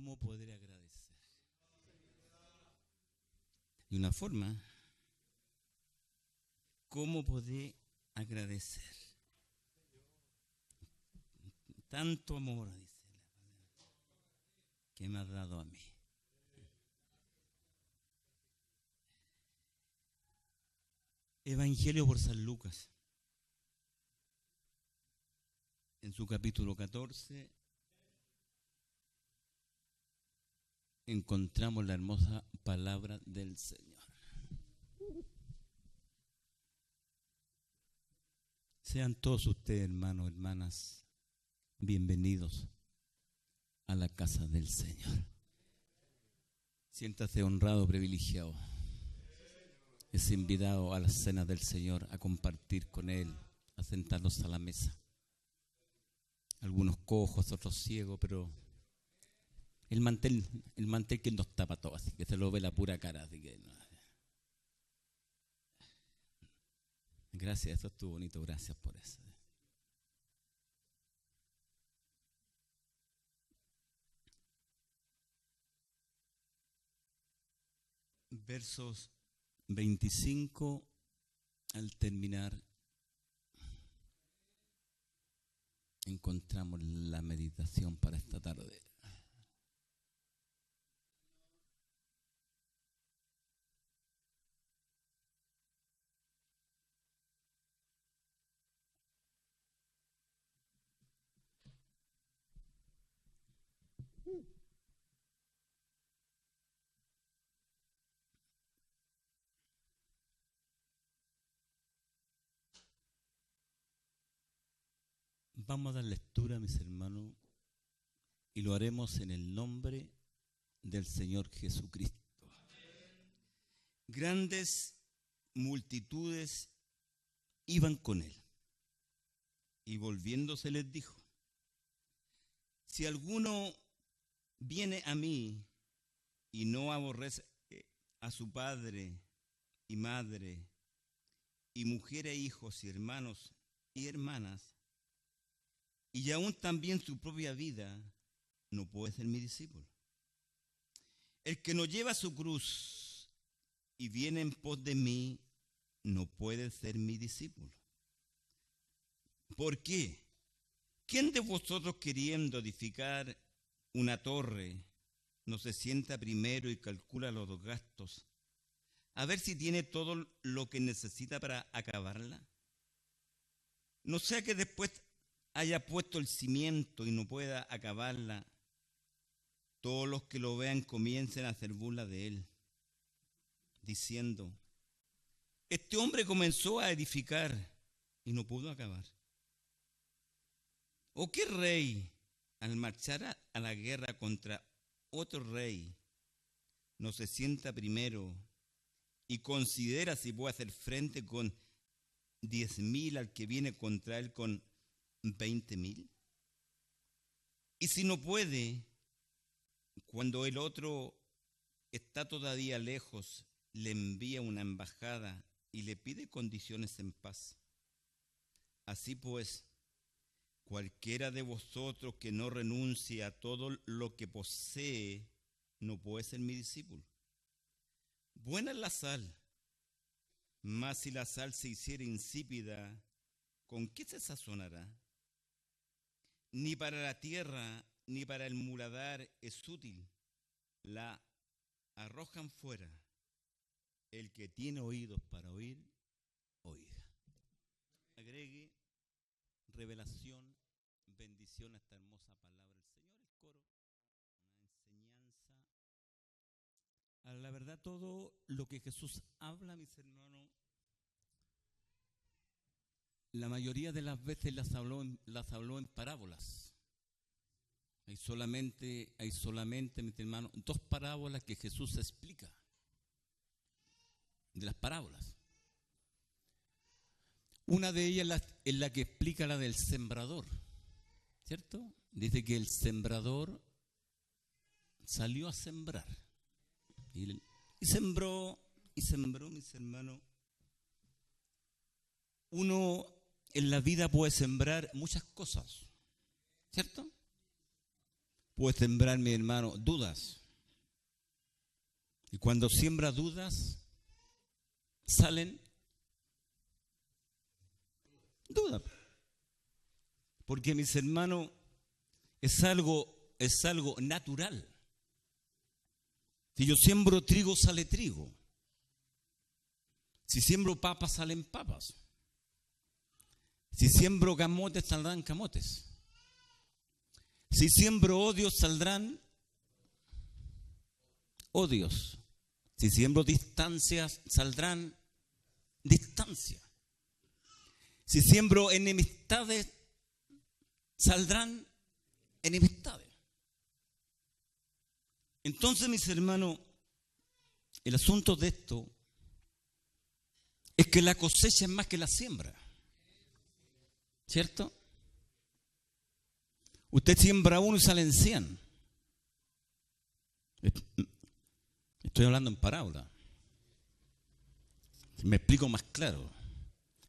¿cómo poder agradecer? Y una forma, ¿cómo poder agradecer? Tanto amor, dice la palabra, que me has dado a mí. Evangelio por San Lucas, en su capítulo 14, encontramos la hermosa palabra del Señor. Sean todos ustedes, hermanos, hermanas, bienvenidos a la casa del Señor. Siéntase honrado, privilegiado. Es invitado a la cena del Señor, a compartir con Él, a sentarnos a la mesa. Algunos cojos, otros ciegos, pero el mantel que nos tapa todo, así que se lo ve la pura cara, así que no. Gracias, eso estuvo bonito, gracias por eso. Versos 25 al terminar, encontramos la meditación para esta tarde. Vamos a dar lectura, mis hermanos, y lo haremos en el nombre del Señor Jesucristo. Grandes multitudes iban con él, y volviéndose les dijo: si alguno viene a mí y no aborrece a su padre y madre y mujer e hijos y hermanos y hermanas, y aún también su propia vida, no puede ser mi discípulo. El que no lleva su cruz y viene en pos de mí, no puede ser mi discípulo. ¿Por qué? ¿Quién de vosotros, queriendo edificar una torre, no se sienta primero y calcula los gastos, a ver si tiene todo lo que necesita para acabarla? No sea que después haya puesto el cimiento y no pueda acabarla, todos los que lo vean comiencen a hacer burla de él, diciendo: este hombre comenzó a edificar y no pudo acabar. ¿O qué rey, al marchar a la guerra contra otro rey, no se sienta primero y considera si puede hacer frente con 10,000 al que viene contra él con 20,000? Y si no puede, cuando el otro está todavía lejos, le envía una embajada y le pide condiciones en paz. Así pues, cualquiera de vosotros que no renuncie a todo lo que posee, no puede ser mi discípulo. Buena es la sal, mas si la sal se hiciera insípida, ¿con qué se sazonará? Ni para la tierra ni para el muladar es útil. La arrojan fuera. El que tiene oídos para oír, oiga. Agregue revelación, bendición a esta hermosa palabra del Señor. El coro, una enseñanza. A la verdad, todo lo que Jesús habla, mis hermanos, la mayoría de las veces las habló en parábolas. Hay solamente, mis hermanos, 2 parábolas que Jesús explica de las parábolas. Una de ellas es la que explica la del sembrador, ¿cierto? Dice que el sembrador salió a sembrar y sembró, mis hermanos. Uno en la vida puede sembrar muchas cosas, ¿cierto? puede sembrar, mi hermano, dudas. Y cuando siembra dudas, salen dudas. Porque, mis hermanos, es algo natural. Si yo siembro trigo, sale trigo. Si siembro papas, salen papas. Si siembro camotes, saldrán camotes. Si siembro odios, saldrán odios. Si siembro distancias, saldrán distancias. Si siembro enemistades, saldrán enemistades. Entonces, mis hermanos, el asunto de esto es que la cosecha es más que la siembra. ¿Cierto? Usted siembra uno y salen 100. Estoy hablando en parábola. Me explico más claro.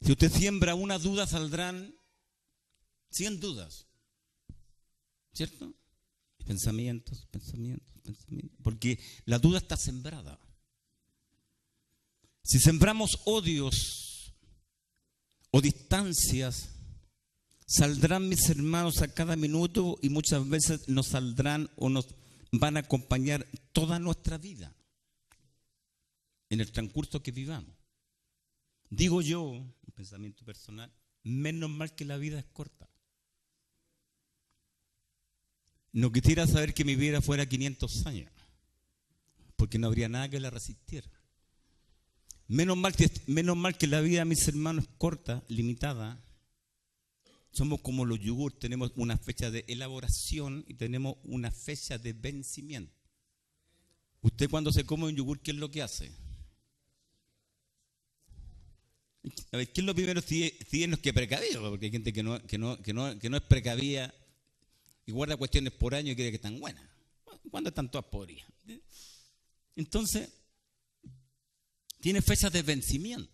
Si usted siembra una duda, saldrán 100 dudas. ¿Cierto? Pensamientos. Porque la duda está sembrada. Si sembramos odios o distancias, saldrán, mis hermanos, a cada minuto, y muchas veces nos saldrán o nos van a acompañar toda nuestra vida en el transcurso que vivamos. Digo yo, un pensamiento personal, menos mal que la vida es corta. No quisiera saber que mi vida fuera 500 años, porque no habría nada que la resistiera. Menos mal que la vida, mis hermanos, es corta, limitada. Somos como los yogur, tenemos una fecha de elaboración y tenemos una fecha de vencimiento. Usted cuando se come un yogur, ¿qué es lo que hace? A ver, ¿qué es lo primero si es que precavido? Porque hay gente que no es precavida y guarda cuestiones por año y cree que están buenas. ¿Cuándo están todas podridas? Entonces, tiene fechas de vencimiento.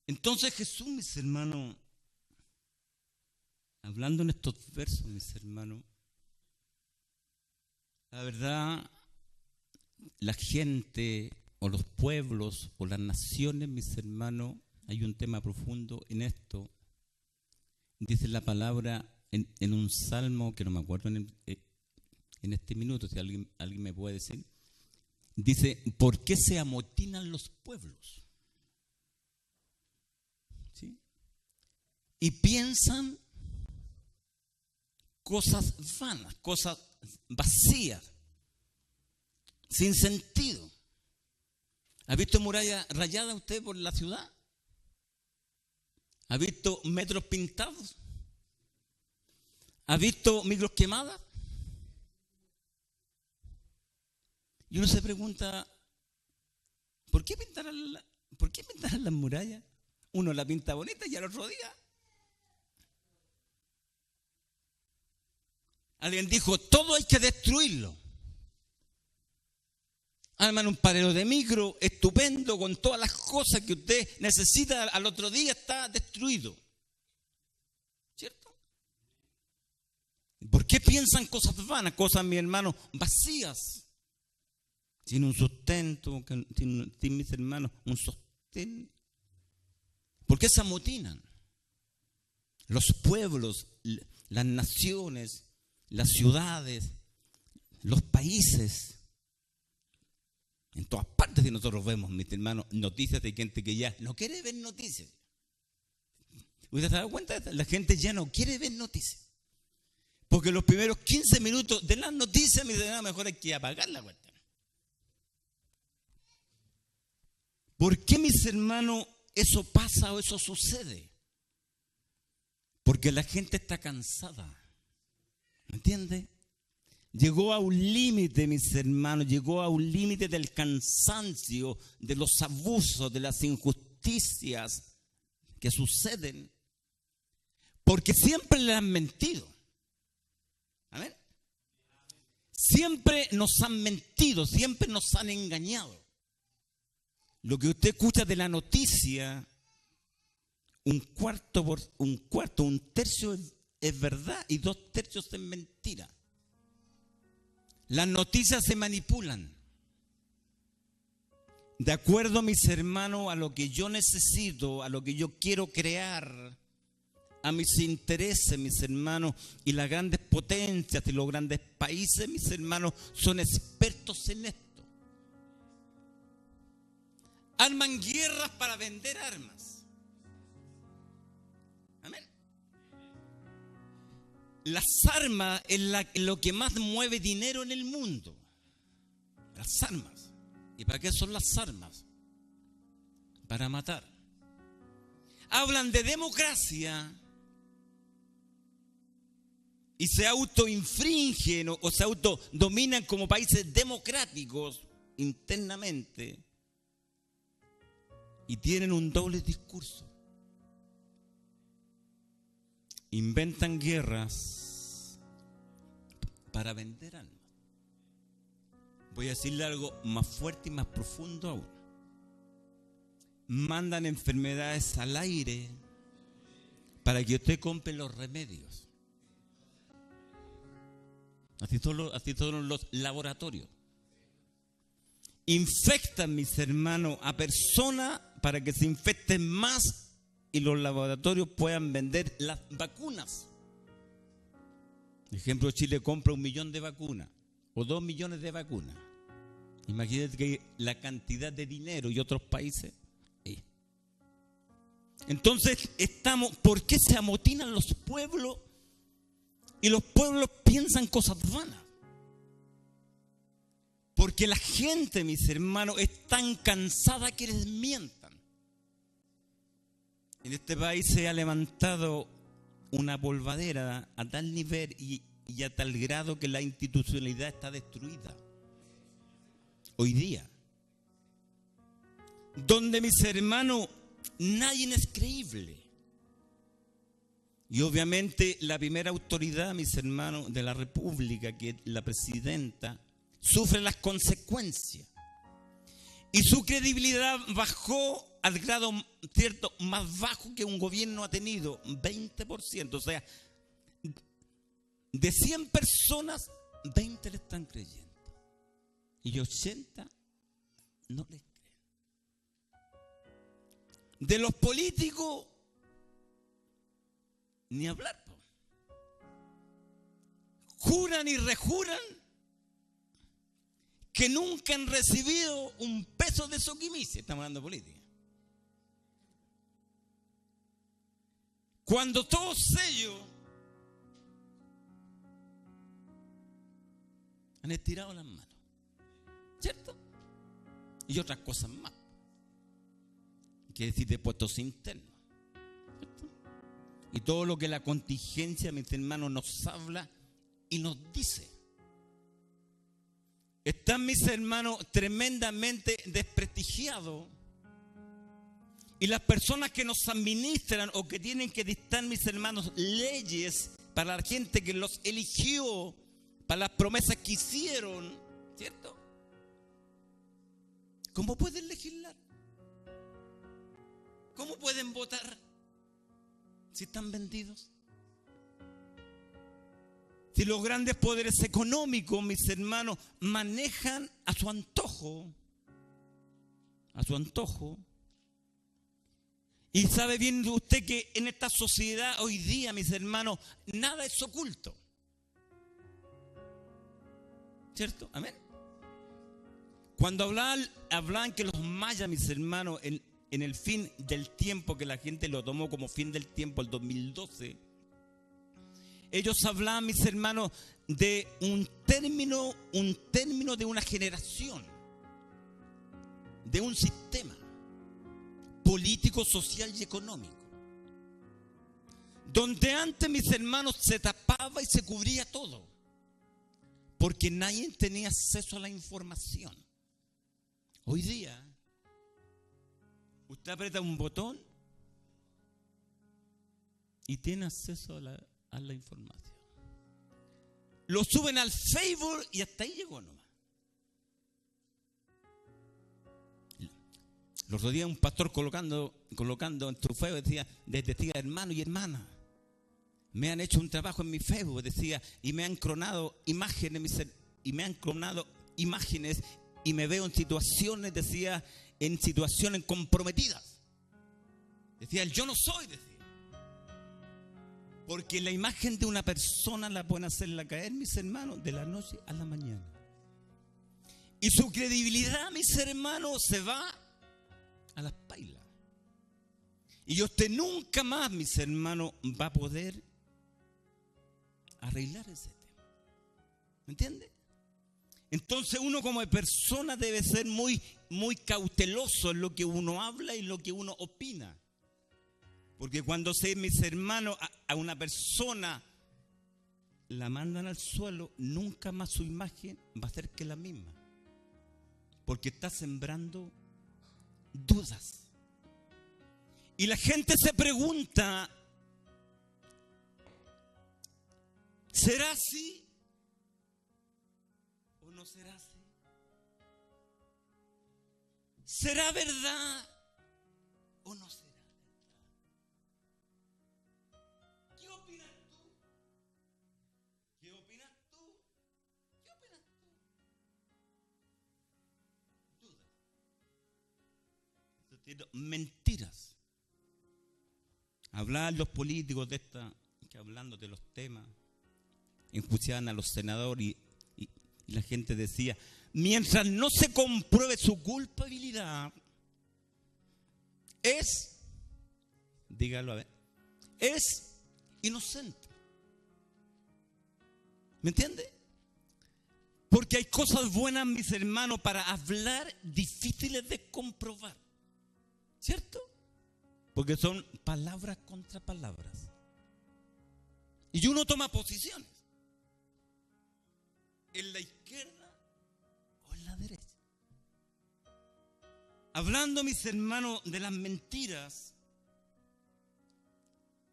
Entonces Jesús, mis hermanos, hablando en estos versos, mis hermanos, la verdad, la gente o los pueblos o las naciones, mis hermanos, hay un tema profundo en esto. Dice la palabra en un salmo que no me acuerdo en este minuto, si alguien me puede decir. Dice, ¿por qué se amotinan los pueblos? ¿Sí? Y piensan cosas vanas, cosas vacías, sin sentido. ¿Ha visto muralla rayada usted por la ciudad? ¿Ha visto metros pintados? ¿Ha visto micros quemadas? Y uno se pregunta, ¿por qué pintarán las murallas? Uno la pinta bonita y al otro día alguien dijo, todo hay que destruirlo. Arman un parero de micro estupendo con todas las cosas que usted necesita, al otro día está destruido. ¿Cierto? ¿Por qué piensan cosas vanas, cosas, mi hermano, vacías? Sin un sustento, sin mis hermanos, un sostén. ¿Por qué se amotinan? Los pueblos, las naciones, las ciudades, los países. En todas partes de nosotros vemos, mis hermanos, noticias de gente que ya no quiere ver noticias. ¿Usted se ha dado cuenta? La gente ya no quiere ver noticias. Porque los primeros 15 minutos de las noticias, mis hermanos, mejor hay que apagar la cuenta. ¿Por qué, mis hermanos, eso pasa o eso sucede? Porque la gente está cansada. ¿Me entiende? Llegó a un límite, mis hermanos, llegó a un límite del cansancio, de los abusos, de las injusticias que suceden, porque siempre le han mentido. ¿Amén? Siempre nos han mentido, siempre nos han engañado. Lo que usted escucha de la noticia, un tercio es verdad y 2/3 es mentira. Las noticias se manipulan. De acuerdo, mis hermanos, a lo que yo necesito, a lo que yo quiero crear, a mis intereses, mis hermanos, y las grandes potencias y los grandes países, mis hermanos, son expertos en esto. Arman guerras para vender armas. Amén. Las armas es lo que más mueve dinero en el mundo. Las armas. ¿Y para qué son las armas? Para matar. Hablan de democracia y se autoinfringen o se autodominan como países democráticos internamente y tienen un doble discurso. Inventan guerras para vender armas. Voy a decirle algo más fuerte y más profundo aún. Mandan enfermedades al aire para que usted compre los remedios. Así todos los laboratorios. Infectan, mis hermanos, a personas para que se infecten más y los laboratorios puedan vender las vacunas. Por ejemplo, Chile compra 1 millón de vacunas o 2 millones de vacunas. Imagínate que la cantidad de dinero y otros países. Entonces, ¿por qué se amotinan los pueblos? Y los pueblos piensan cosas vanas. Porque la gente, mis hermanos, es tan cansada que les mientan. En este país se ha levantado una polvadera a tal nivel y a tal grado que la institucionalidad está destruida. Hoy día. Donde, mis hermanos, nadie es creíble. Y obviamente la primera autoridad, mis hermanos, de la República, que es la presidenta, sufre las consecuencias. Y su credibilidad bajó al grado cierto más bajo que un gobierno ha tenido, 20%. O sea, de 100 personas, 20 le están creyendo. Y 80 no les creen. De los políticos, ni hablar. Juran y rejuran que nunca han recibido un peso de Soquimich. Estamos hablando de política. Cuando todos ellos han estirado las manos, ¿cierto? Y otras cosas más. Que decir de puestos internos. ¿Cierto? Y todo lo que la contingencia, mis hermanos, nos habla y nos dice. Están, mis hermanos, tremendamente desprestigiados. Y las personas que nos administran o que tienen que dictar, mis hermanos, leyes para la gente que los eligió, para las promesas que hicieron, ¿cierto? ¿Cómo pueden legislar? ¿Cómo pueden votar si están vendidos? Si los grandes poderes económicos, mis hermanos, manejan a su antojo. Y sabe bien usted que en esta sociedad hoy día, mis hermanos, nada es oculto. ¿Cierto? Amén. Cuando hablaban que los mayas, mis hermanos, en el fin del tiempo, que la gente lo tomó como fin del tiempo, el 2012, ellos hablaban, mis hermanos, de un término de una generación, de un sistema político, social y económico, donde antes, mis hermanos, se tapaba y se cubría todo, porque nadie tenía acceso a la información. Hoy día, usted aprieta un botón y tiene acceso a la información. Lo suben al Facebook y hasta ahí llegó nomás. El otro día un pastor colocando en trofeo decía, desde tía, hermano y hermana, Me han hecho un trabajo en mi Facebook, decía, y me han clonado imágenes, y me veo en situaciones, decía, en situaciones comprometidas. Decía, el yo no soy, decía. Porque la imagen de una persona la pueden hacerla caer, mis hermanos, de la noche a la mañana. Y su credibilidad, mis hermanos, se va a las pailas. Y usted nunca más, mis hermanos, va a poder arreglar ese tema. ¿Me entiende? Entonces uno como persona debe ser muy, muy cauteloso en lo que uno habla y lo que uno opina. Porque cuando mis hermanos, a una persona la mandan al suelo, nunca más su imagen va a ser que la misma. Porque está sembrando dudas. Y la gente se pregunta, ¿será así o no será así? ¿Será verdad o no será? ¿Qué opinas tú? ¿Qué opinas tú? ¿Qué opinas tú? Dudas. Mentiras. Hablar los políticos de que hablando de los temas, enjuiciaban a los senadores y la gente decía, mientras no se compruebe su culpabilidad, dígalo a ver, es inocente. ¿Me entiende? Porque hay cosas buenas, mis hermanos, para hablar difíciles de comprobar. ¿Cierto? Porque son palabras contra palabras. Y uno toma posiciones. En la izquierda o en la derecha. Hablando, mis hermanos, de las mentiras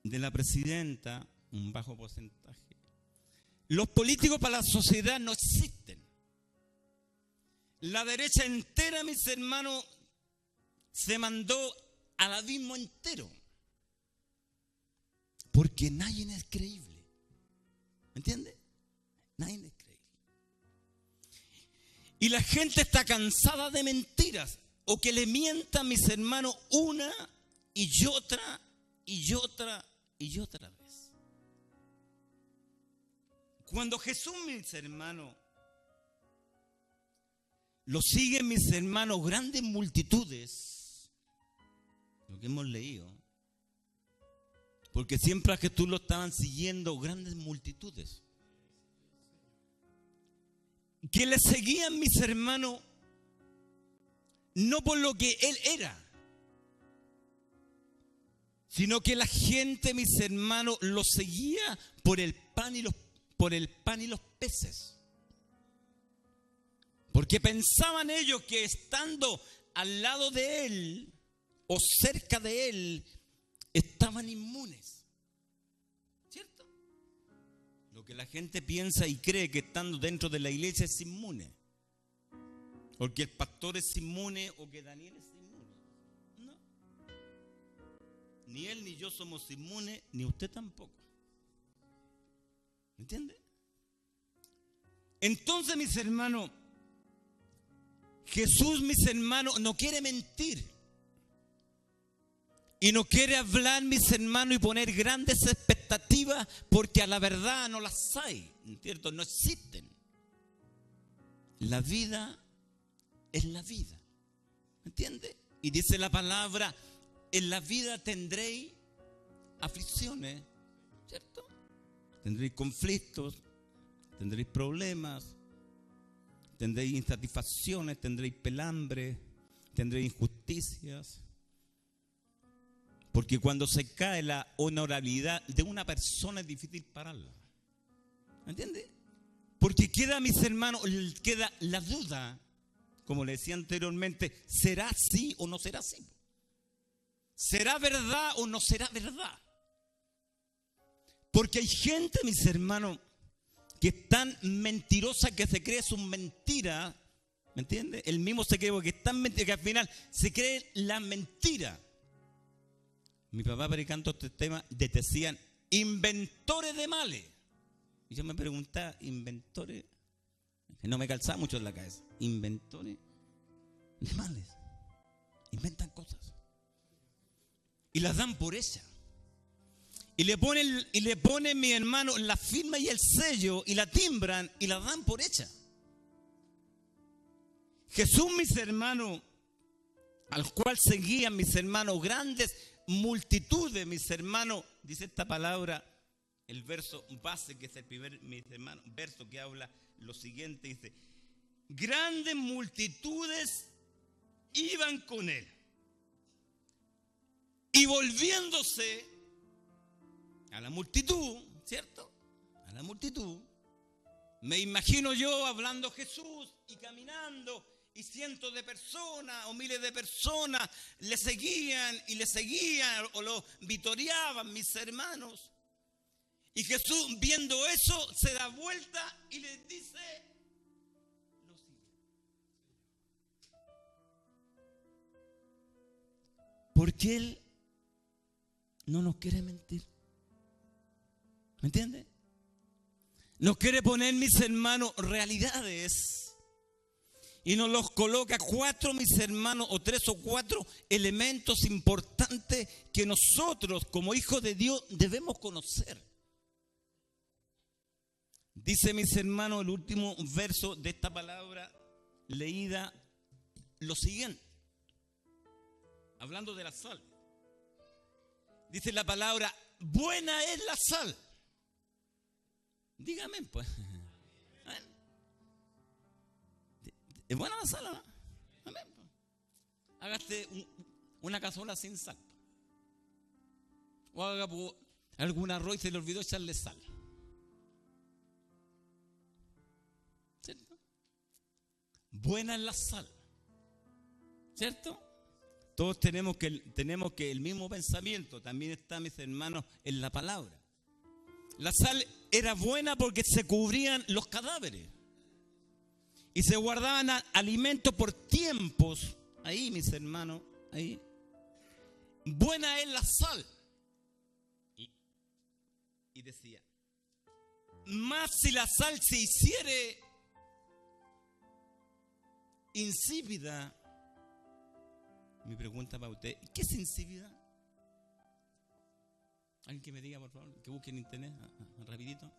de la presidenta, un bajo porcentaje. Los políticos para la sociedad no existen. La derecha entera, mis hermanos, se mandó al abismo entero. Porque nadie es creíble. ¿Me entiende? Nadie es creíble. Y la gente está cansada de mentiras. O que le mientan, mis hermanos, una y otra y otra y otra vez. Cuando Jesús, mis hermanos, lo siguen, mis hermanos, grandes multitudes, lo que hemos leído, porque siempre a Jesús lo estaban siguiendo grandes multitudes, que le seguían, mis hermanos, no por lo que Él era, sino que la gente, mis hermanos, lo seguía por el pan y los peces. Porque pensaban ellos que estando al lado de Él o cerca de Él, estaban inmunes. ¿Cierto? Lo que la gente piensa y cree que estando dentro de la iglesia es inmune. Porque el pastor es inmune o que Daniel es inmune. No. Ni él ni yo somos inmunes, ni usted tampoco. ¿Me entiende? Entonces, mis hermanos, Jesús, mis hermanos, no quiere mentir. Y no quiere hablar, mis hermanos, y poner grandes expectativas, porque a la verdad no las hay, ¿cierto? No existen. La vida es la vida, ¿me entiende? Y dice la palabra, en la vida tendréis aflicciones, ¿cierto? Tendréis conflictos, tendréis problemas, tendréis insatisfacciones, tendréis pelambre, tendréis injusticias. Porque cuando se cae la honorabilidad de una persona es difícil pararla. ¿Me entiende? Porque queda, mis hermanos, queda la duda, como le decía anteriormente, ¿será así o no será así? ¿Será verdad o no será verdad? Porque hay gente, mis hermanos, que es tan mentirosa que se cree sus mentiras. ¿Me entiende? El mismo se cree que es tan mentira que al final se cree la mentira. Mi papá predicando este tema decían inventores de males. Y yo me preguntaba, inventores, que no me calzaba mucho en la cabeza, inventores de males. Inventan cosas y las dan por hechas. Y le ponen mi hermano la firma y el sello y la timbran y la dan por hecha. Jesús, mis hermanos, al cual seguían mis hermanos, grandes multitudes, mis hermanos, dice esta palabra, el verso base, que es el primer, mis hermanos, verso que habla lo siguiente, dice, grandes multitudes iban con él. Y volviéndose a la multitud, ¿cierto? A la multitud. Me imagino yo hablando Jesús y caminando y cientos de personas o miles de personas le seguían o lo vitoreaban, mis hermanos. Y Jesús, viendo eso, se da vuelta y les dice lo siguiente. Porque Él no nos quiere mentir. ¿Me entiende? Nos quiere poner, mis hermanos, realidades. Y nos los coloca cuatro, mis hermanos, o tres o cuatro elementos importantes que nosotros, como hijos de Dios, debemos conocer. Dice, mis hermanos, el último verso de esta palabra leída, lo siguiente. Hablando de la sal. Dice la palabra, buena es la sal. Dígame, pues. ¿Es buena la sal o no? Amén. Hágase una cazuela sin sal. O haga algún arroz y se le olvidó echarle sal. ¿Cierto? Buena es la sal. ¿Cierto? Todos tenemos que el mismo pensamiento. También está, mis hermanos, en la palabra. La sal era buena porque se cubrían los cadáveres. Y se guardaban alimentos por tiempos. Ahí, mis hermanos, ahí. Buena es la sal. Y decía, más si la sal se hiciere insípida. Mi pregunta para usted, ¿qué es insípida? Alguien que me diga, por favor, que busque en internet, rapidito.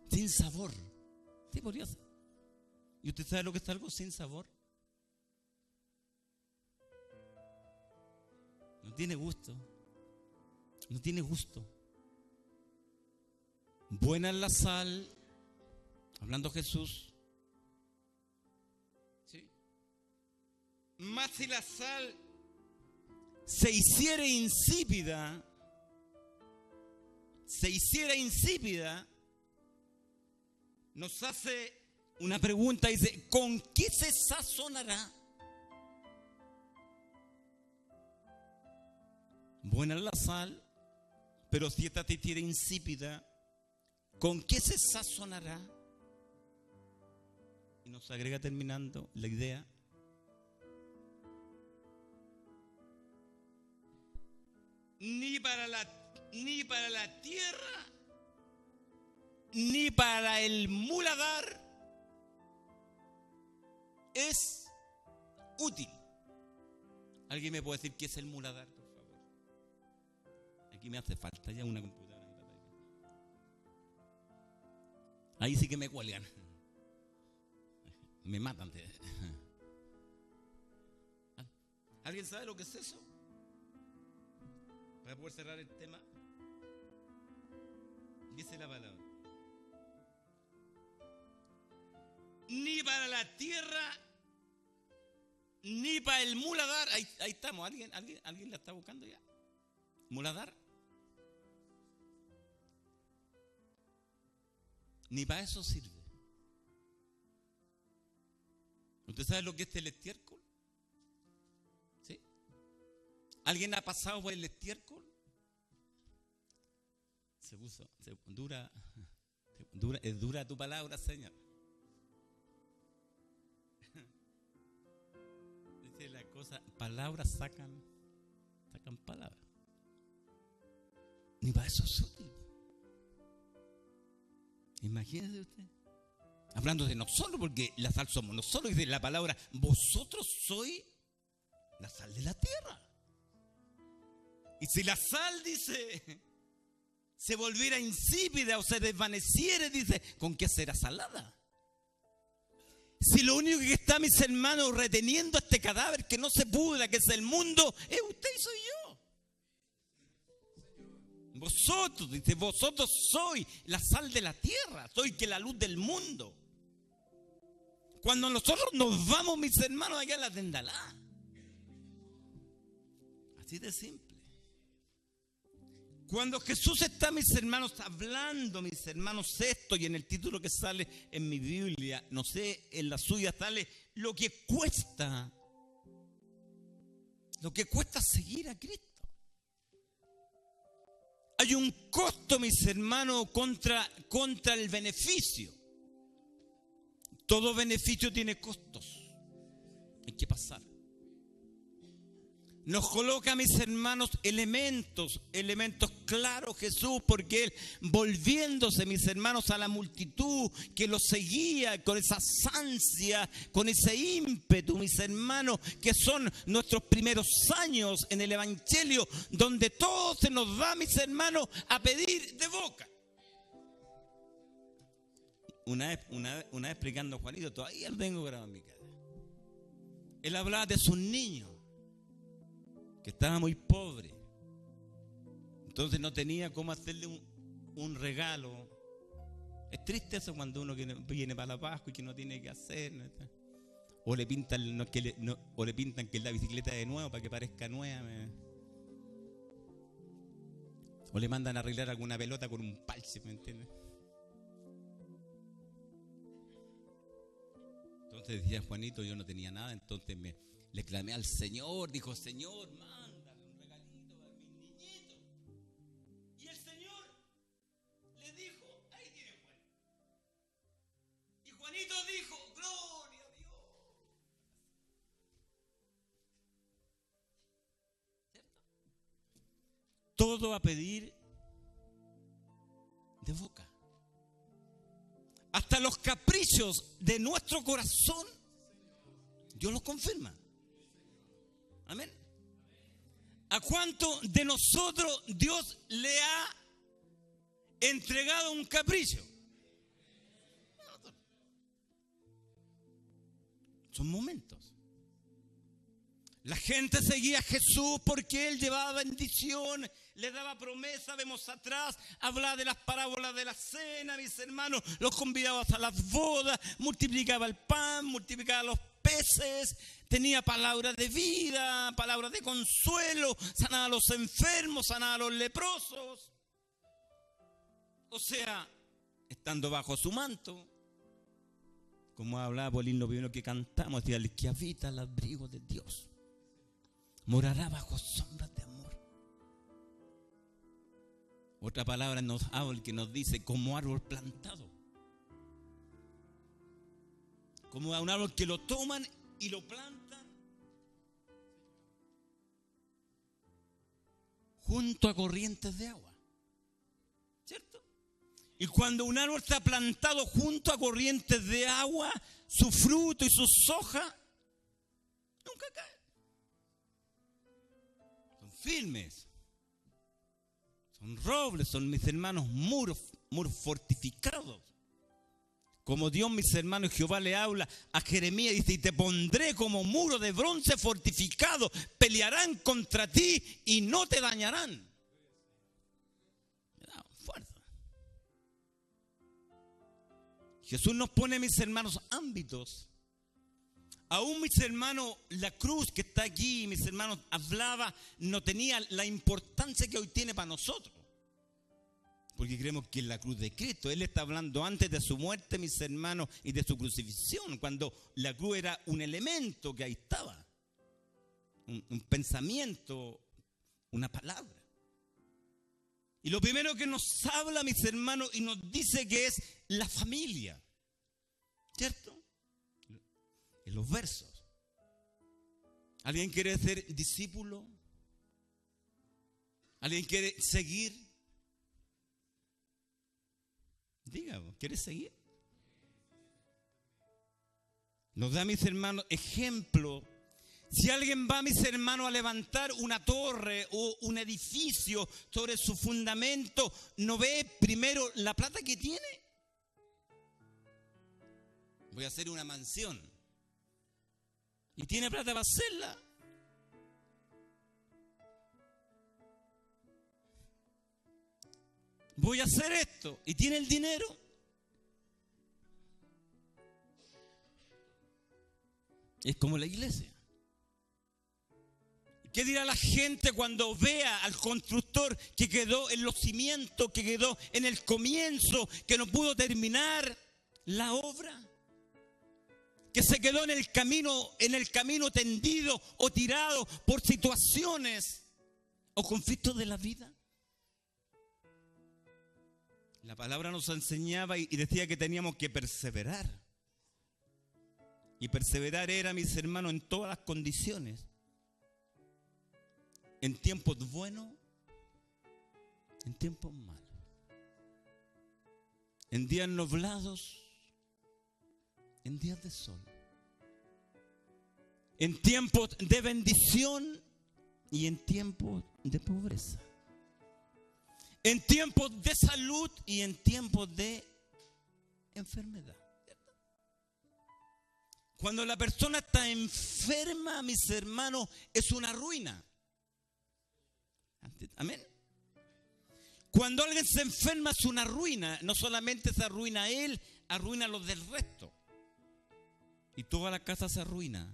Sin sabor. Sí, podría ser. ¿Y usted sabe lo que es algo sin sabor? No tiene gusto. No tiene gusto. Buena es la sal, hablando Jesús. ¿Sí? Más si la sal se hiciera insípida, nos hace una pregunta, dice, ¿con qué se sazonará? Buena es la sal, pero si esta te hiciera insípida, ¿con qué se sazonará? Y nos agrega terminando la idea. Ni para la tierra, ni para el muladar es útil. ¿Alguien me puede decir qué es el muladar, por favor? Aquí me hace falta ya una computadora. Ahí sí que me cuelgan. Me matan. ¿Alguien sabe lo que es eso? Para poder cerrar el tema. Dice la palabra. Ni para la tierra, ni para el muladar. Ahí estamos. ¿Alguien la está buscando ya? ¿Muladar? Ni para eso sirve. ¿Usted sabe lo que es el estiércol? ¿Sí? ¿Alguien ha pasado por el estiércol? Es dura tu palabra, Señor. Dice la cosas, palabras sacan palabras. Ni para eso es útil. Imagínese usted. Hablando de nosotros, porque la sal somos nosotros, dice la palabra, vosotros sois la sal de la tierra. Y si la sal, dice, se volviera insípida o se desvaneciera, dice, ¿con qué será salada? Si lo único que está, mis hermanos, reteniendo este cadáver que no se pudra, que es el mundo, es usted y soy yo. Vosotros, dice, vosotros sois la sal de la tierra, sois que la luz del mundo. Cuando nosotros nos vamos, mis hermanos, allá a la tendalá. Así de simple. Cuando Jesús está, mis hermanos, hablando, mis hermanos, esto, y en el título que sale en mi Biblia, no sé, en la suya sale lo que cuesta seguir a Cristo. Hay un costo, mis hermanos, contra el beneficio. Todo beneficio tiene costos. Hay que pasar. Nos coloca, mis hermanos, elementos claros Jesús, porque Él, volviéndose, mis hermanos, a la multitud que lo seguía con esa ansia, con ese ímpetu, mis hermanos, que son nuestros primeros años en el Evangelio, donde todo se nos va, mis hermanos, a pedir de boca. Una vez explicando a Juanito, todavía lo tengo grabado en mi casa. Él hablaba de sus niños, que estaba muy pobre. Entonces no tenía cómo hacerle un regalo. Es triste eso cuando uno viene para la Pascua y que no tiene que hacer. ¿No? O le pintan que es la bicicleta de nuevo para que parezca nueva. O le mandan a arreglar alguna pelota con un parche, ¿me entiendes? Entonces decía Juanito, yo no tenía nada, entonces le clamé al Señor, dijo, Señor, mándale un regalito a mis niñitos. Y el Señor le dijo, ahí tiene Juan. Y Juanito dijo, gloria a Dios. ¿Cierto? Todo a pedir de boca. Hasta los caprichos de nuestro corazón, Dios los confirma. Amén. ¿A cuánto de nosotros Dios le ha entregado un capricho? Son momentos. La gente seguía a Jesús porque Él llevaba bendición, le daba promesa. Vemos atrás, hablaba de las parábolas de la cena, mis hermanos, los convidaba a las bodas, multiplicaba el pan, multiplicaba los peces, tenía palabras de vida, palabras de consuelo, sanaba a los enfermos, sanaba a los leprosos. O sea, estando bajo su manto, como hablaba por el himno primero que cantamos, decía, el que habita al abrigo de Dios morará bajo sombras de amor. Otra palabra nos habla que nos dice como árbol plantado. Como a un árbol que lo toman y lo plantan junto a corrientes de agua. ¿Cierto? Y cuando un árbol está plantado junto a corrientes de agua, su fruto y sus hojas nunca caen. Son firmes. Son robles, son, mis hermanos, muros fortificados. Como Dios, mis hermanos, Jehová le habla a Jeremías, dice, y te pondré como muro de bronce fortificado, pelearán contra ti y no te dañarán. Fuerza. Jesús nos pone, mis hermanos, ámbitos. Aún, mis hermanos, la cruz que está aquí, mis hermanos, hablaba, no tenía la importancia que hoy tiene para nosotros. Porque creemos que es la cruz de Cristo. Él está hablando antes de su muerte, mis hermanos, y de su crucifixión, cuando la cruz era un elemento que ahí estaba. Un pensamiento, una palabra. Y lo primero que nos habla, mis hermanos, y nos dice que es la familia. ¿Cierto? En los versos. ¿Alguien quiere ser discípulo? ¿Alguien quiere seguir? Diga, ¿quieres seguir? Nos da, mis hermanos, ejemplo. Si alguien va, mis hermanos, a levantar una torre o un edificio sobre su fundamento, ¿no ve primero la plata que tiene? Voy a hacer una mansión. ¿Y tiene plata para hacerla? Voy a hacer esto. ¿Y tiene el dinero? Es como la iglesia. ¿Qué dirá la gente cuando vea al constructor que quedó en los cimientos, que quedó en el comienzo, que no pudo terminar la obra? Que se quedó en el camino tendido o tirado por situaciones o conflictos de la vida. La palabra nos enseñaba y decía que teníamos que perseverar. Y perseverar era, mis hermanos, en todas las condiciones. En tiempos buenos, en tiempos malos. En días nublados, en días de sol. En tiempos de bendición y en tiempos de pobreza. En tiempos de salud y en tiempos de enfermedad. Cuando la persona está enferma, mis hermanos, es una ruina. Amén. Cuando alguien se enferma es una ruina. No solamente se arruina a él, arruina a los del resto. Y toda la casa se arruina.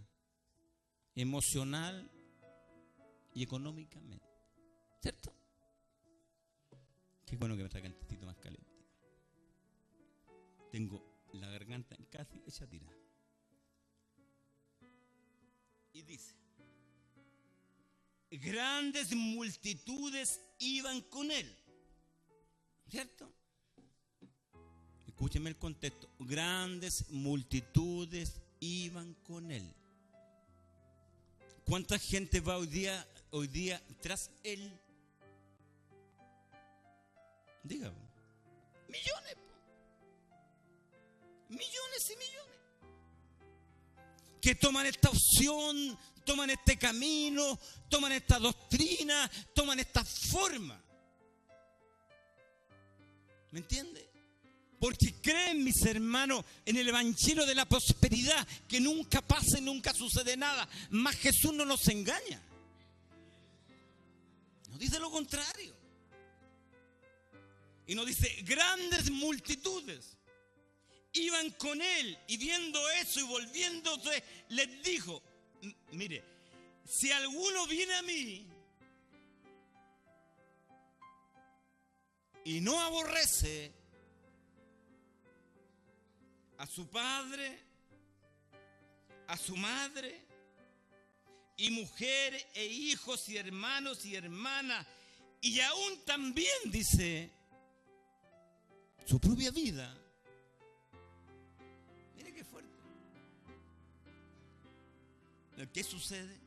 Emocional y económicamente. ¿Cierto? Qué bueno que me traigan un tantito más caliente. Tengo la garganta casi hecha tira. Y dice: grandes multitudes iban con él. ¿Cierto? Escúcheme el contexto. Grandes multitudes iban con él. ¿Cuánta gente va hoy día tras él? Dígame. Millones. Millones y millones. Que toman esta opción, toman este camino, toman esta doctrina, toman esta forma. ¿Me entiende? Porque creen, mis hermanos, en el evangelio de la prosperidad, que nunca pasa y nunca sucede nada. Mas Jesús no nos engaña. Nos dice lo contrario. Y nos dice: grandes multitudes iban con él, y viendo eso y volviéndose, les dijo: mire, si alguno viene a mí y no aborrece a su padre, a su madre, y mujer, e hijos, y hermanos, y hermanas, y aún también, dice, su propia vida. Mire qué fuerte. ¿Qué sucede?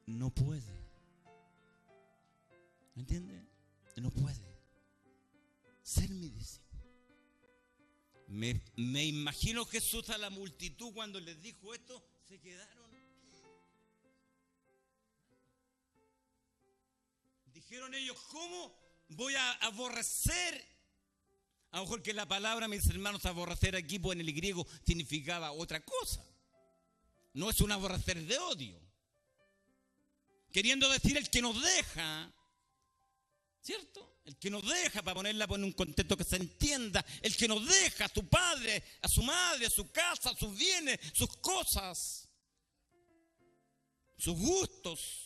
No puede. ¿Me entiende? No puede ser mi discípulo. Me imagino Jesús a la multitud cuando les dijo esto, se quedaron. Dijeron ellos: ¿cómo voy a aborrecer? A lo mejor que la palabra, mis hermanos, aborrecer aquí pues en el griego significaba otra cosa. No es un aborrecer de odio. Queriendo decir el que nos deja, ¿cierto? El que nos deja, para ponerla en un contexto que se entienda, el que nos deja a su padre, a su madre, a su casa, a sus bienes, sus cosas, sus gustos.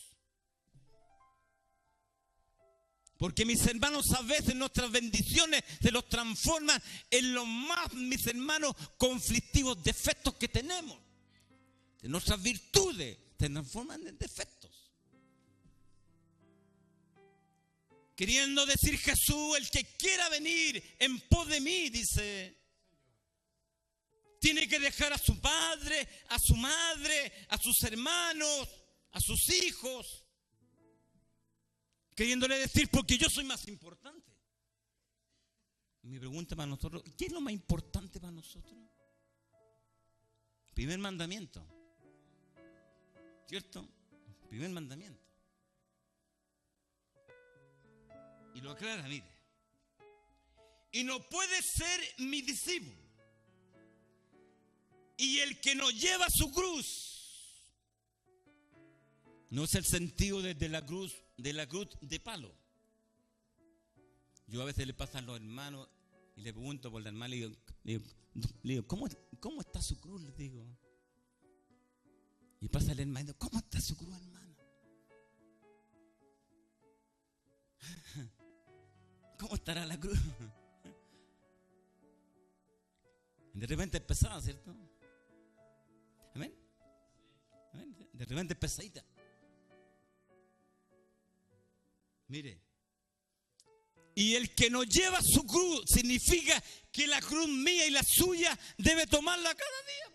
Porque, mis hermanos, a veces nuestras bendiciones se los transforman en los más, mis hermanos, conflictivos defectos que tenemos. Nuestras virtudes se transforman en defectos. Queriendo decir Jesús: el que quiera venir en pos de mí, dice, Tiene que dejar a su padre, a su madre, a sus hermanos, a sus hijos, queriéndole decir, porque yo soy más importante. Mi pregunta para nosotros, ¿qué es lo más importante para nosotros? Primer mandamiento, ¿cierto? Primer mandamiento. Y lo aclara, mire. Y no puede ser mi discípulo. Y el que no lleva su cruz, no es el sentido de la cruz de palo. Yo a veces le paso a los hermanos y le pregunto por la hermana, le digo, ¿cómo está su cruz? Le digo. Y pasa el hermano, ¿cómo está su cruz, hermano? ¿Cómo estará la cruz? De repente es pesada, ¿cierto? Amén. Amén. De repente es pesadita. Mire. Y el que no lleva su cruz significa que la cruz mía y la suya debe tomarla cada día.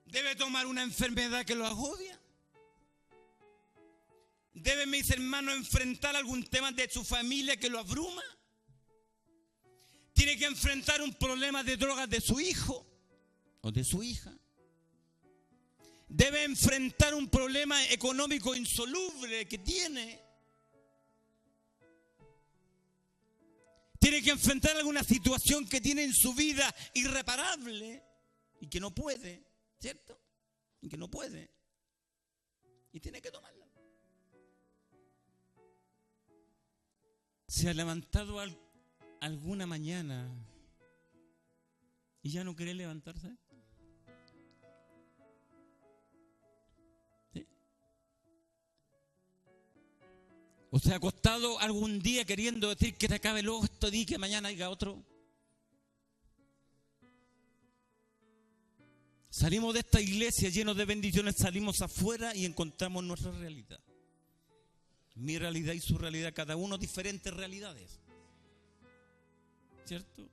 Debe tomar una enfermedad que lo agobia. Debe, mis hermanos, enfrentar algún tema de su familia que lo abruma. Tiene que enfrentar un problema de drogas de su hijo o de su hija. Debe enfrentar un problema económico insoluble que tiene. Tiene que enfrentar alguna situación que tiene en su vida irreparable y que no puede, ¿cierto? Y que no puede. Y tiene que tomarla. Se ha levantado alguna mañana y ya no quiere levantarse. ¿Sí? ¿O se ha acostado algún día queriendo decir que te acabe el ojo este día y que mañana haya otro? Salimos de esta iglesia llenos de bendiciones, salimos afuera y encontramos nuestra realidad. Mi realidad y su realidad, cada uno diferentes realidades. ¿Cierto?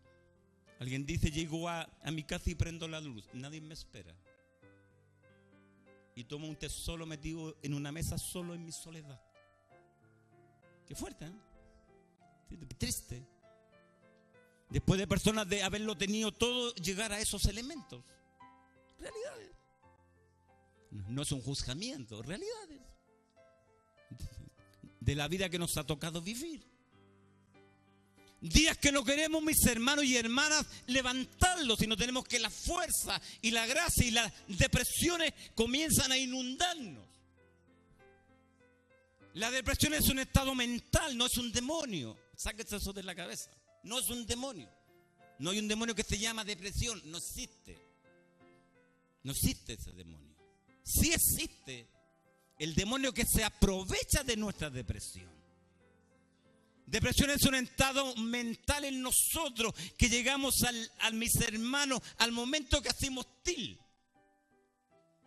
Alguien dice, llego a mi casa y prendo la luz, nadie me espera. Y tomo un té solo metido en una mesa solo en mi soledad. Qué fuerte, ¿eh? Qué triste. Después de personas de haberlo tenido todo, llegar a esos elementos. Realidades. No es un juzgamiento, realidades. De la vida que nos ha tocado vivir. Días que no queremos, mis hermanos y hermanas, levantarlos, sino tenemos que la fuerza y la gracia y las depresiones comienzan a inundarnos. La depresión es un estado mental, no es un demonio. Sáquese eso de la cabeza. No es un demonio. No hay un demonio que se llama depresión. No existe. No existe ese demonio. Sí existe el demonio que se aprovecha de nuestra depresión. Depresión es un estado mental en nosotros que llegamos al mis hermanos, al momento que hacemos til.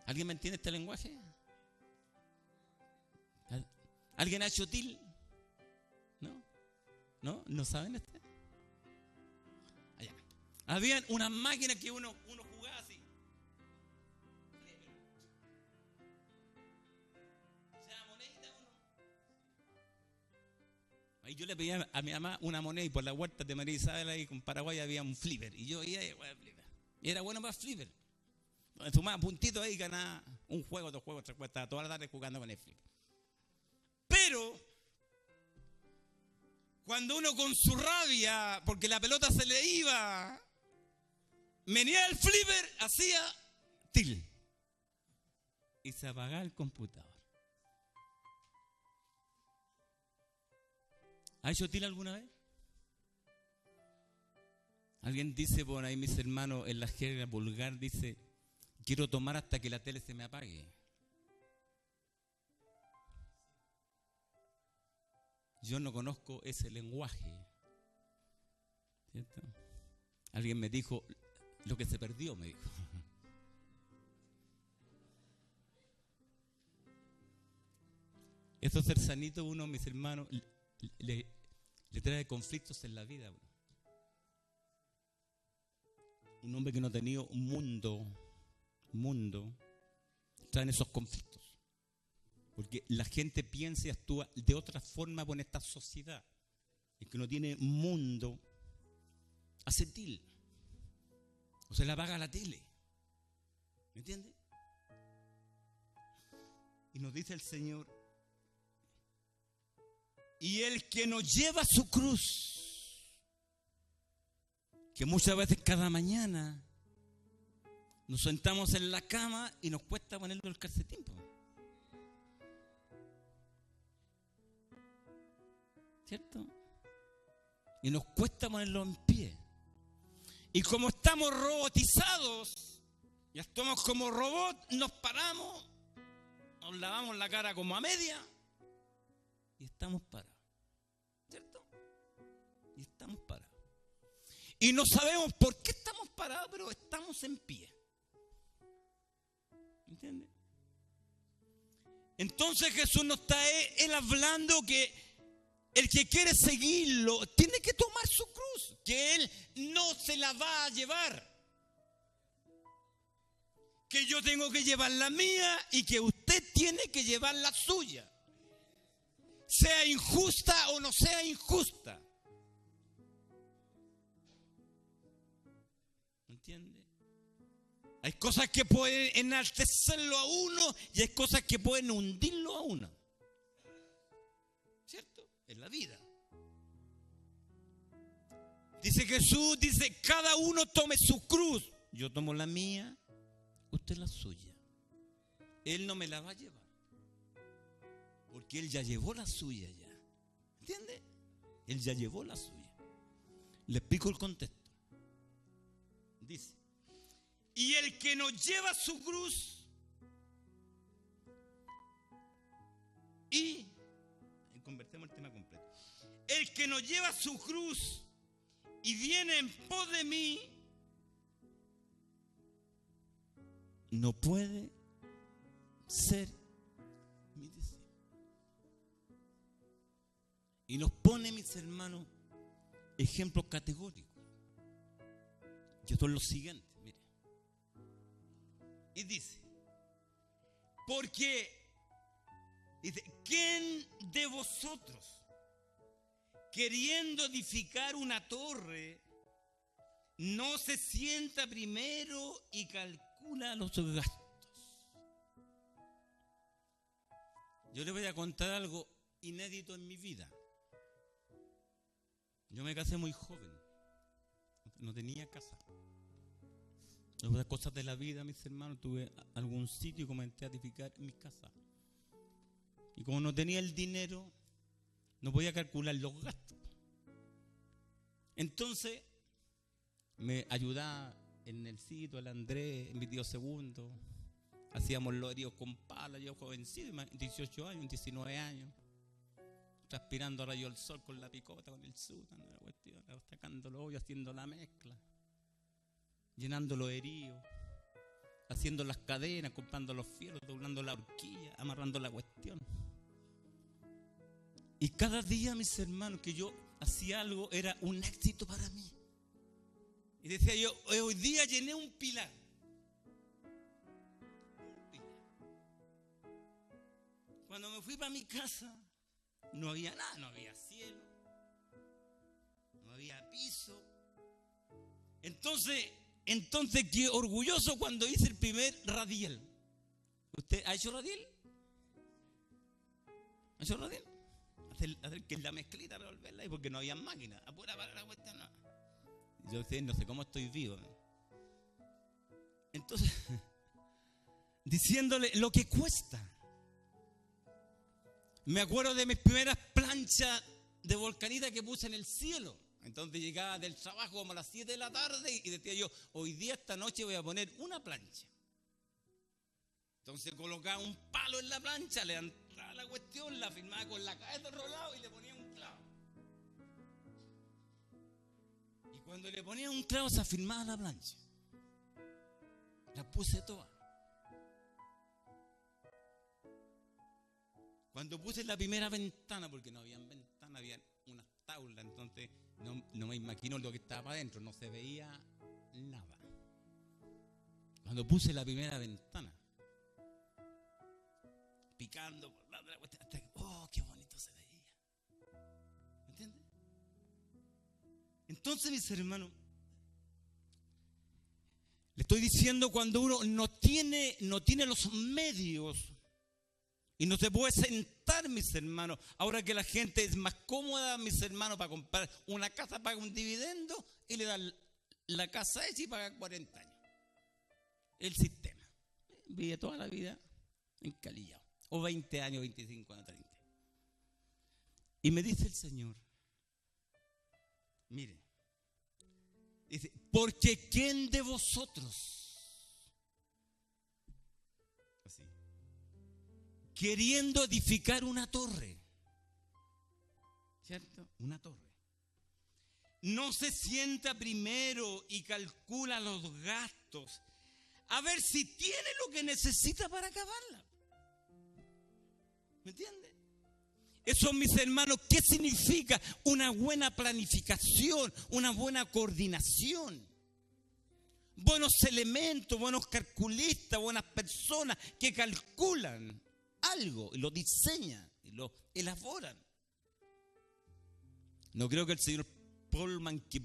¿Alguien me entiende este lenguaje? ¿Alguien ha hecho til? ¿No? ¿No? ¿No saben este? Allá. Habían unas máquinas que uno jugaba así. Ahí yo le pedía a mi mamá una moneda y por la huerta de María Isabel ahí con Paraguay había un flipper. Y yo iba a jugar flipper. Y era bueno para flipper. Sumaba puntitos ahí y ganaba un juego, 2 juegos, 3 juegos. Estaba toda la tarde jugando con el flipper. Pero cuando uno con su rabia, porque la pelota se le iba, venía el flipper, hacía til. Y se apagaba el computador. ¿Ha hecho til alguna vez? Alguien dice por ahí, mis hermanos, en la jerga vulgar, dice, quiero tomar hasta que la tele se me apague. Yo no conozco ese lenguaje. ¿Cierto? Alguien me dijo, lo que se perdió, me dijo. Eso ser sanito, uno, mis hermanos, le trae conflictos en la vida. un hombre que no ha tenido un mundo, está en esos conflictos. Porque la gente piensa y actúa de otra forma con esta sociedad. El que no tiene mundo hace til. O se la apaga la tele. ¿Me entiende? Y nos dice el Señor, y el que nos lleva su cruz, que muchas veces cada mañana nos sentamos en la cama y nos cuesta ponerlo el calcetín. ¿Cierto? Y nos cuesta ponerlo en pie. Y como estamos robotizados y actuamos como robots, nos paramos, nos lavamos la cara como a media y estamos parados. ¿Cierto? Y estamos parados. Y no sabemos por qué estamos parados, pero estamos en pie. ¿Entiendes? Entonces Jesús nos está él hablando que el que quiere seguirlo tiene que tomar su cruz, que él no se la va a llevar. Que yo tengo que llevar la mía y que usted tiene que llevar la suya. Sea injusta o no sea injusta. ¿Entiende? Hay cosas que pueden enaltecerlo a uno y hay cosas que pueden hundirlo a uno. ¿Cierto? En la vida. Dice Jesús, dice, cada uno tome su cruz. Yo tomo la mía, usted la suya. Él no me la va a llevar. Porque él ya llevó la suya ya. ¿Entiende? Él ya llevó la suya. Le explico el contexto. Dice, y el que nos lleva su cruz y convertemos el tema completo. El que nos lleva su cruz y viene en pos de mí, no puede ser mi discípulo. Y nos pone, mis hermanos, ejemplos categóricos, que son los siguientes. Mire. Y dice, porque dice, ¿quién de vosotros, queriendo edificar una torre, no se sienta primero y calcula los gastos? Yo le voy a contar algo inédito en mi vida. Yo me casé muy joven, no tenía casa. Las cosas de la vida, mis hermanos, tuve algún sitio y comencé a edificar mi casa. Y como no tenía el dinero, no podía calcular los gastos. Entonces, me ayudaba en el sitio, el Andrés, mi tío segundo. Hacíamos los heridos con pala, yo jovencito, 18 años, 19 años. Transpirando a rayo del sol con la picota, con el sótano, la cuestión, sacando los hoyos, haciendo la mezcla. Llenando los heridos, haciendo las cadenas, comprando los fierros, doblando la horquilla, amarrando la cuestión. Y cada día, mis hermanos, que yo hacía algo, era un éxito para mí. Y decía yo, hoy día llené un pilar. Cuando me fui para mi casa, no había nada, no había cielo, no había piso. Entonces, qué orgulloso cuando hice el primer radial. ¿Usted ha hecho radial? ¿Ha hecho radial? Hacer que la mezclita, revolverla, y porque no había máquina. Apura para la cuestión. No. Yo decía, no sé cómo estoy vivo. Entonces, diciéndole lo que cuesta. Me acuerdo de mis primeras planchas de volcanita que puse en el cielo. Entonces llegaba del trabajo como a las 7 de la tarde y decía yo, hoy día, esta noche voy a poner una plancha. Entonces colocaba un palo en la plancha, le entraba la cuestión, la firmaba con la cabeza rolado y le ponía un clavo. Y cuando le ponía un clavo se afirmaba la plancha. La puse toda. Cuando puse la primera ventana, porque no había ventana, había unas tablas, entonces no me imagino lo que estaba para adentro, no se veía nada. Cuando puse la primera ventana, picando por la otra cuestión, hasta que, oh, qué bonito se veía. ¿Me entiendes? Entonces, mis hermanos, le estoy diciendo, cuando uno no tiene los medios y no se puede sentar, mis hermanos, ahora que la gente es más cómoda, mis hermanos, para comprar una casa, paga un dividendo y le dan la casa hecha y paga 40 años. El sistema. Vive toda la vida encalillado. O 20 años, 25 años, 30. Y me dice el Señor, mire, dice, porque ¿quién de vosotros, así, queriendo edificar una torre, ¿cierto? Una torre, no se sienta primero y calcula los gastos a ver si tiene lo que necesita para acabarla? ¿Me entiende? Eso, mis hermanos, ¿qué significa? Una buena planificación, una buena coordinación. Buenos elementos, buenos calculistas, buenas personas que calculan algo y lo diseñan y lo elaboran. No creo que el señor Pullman, que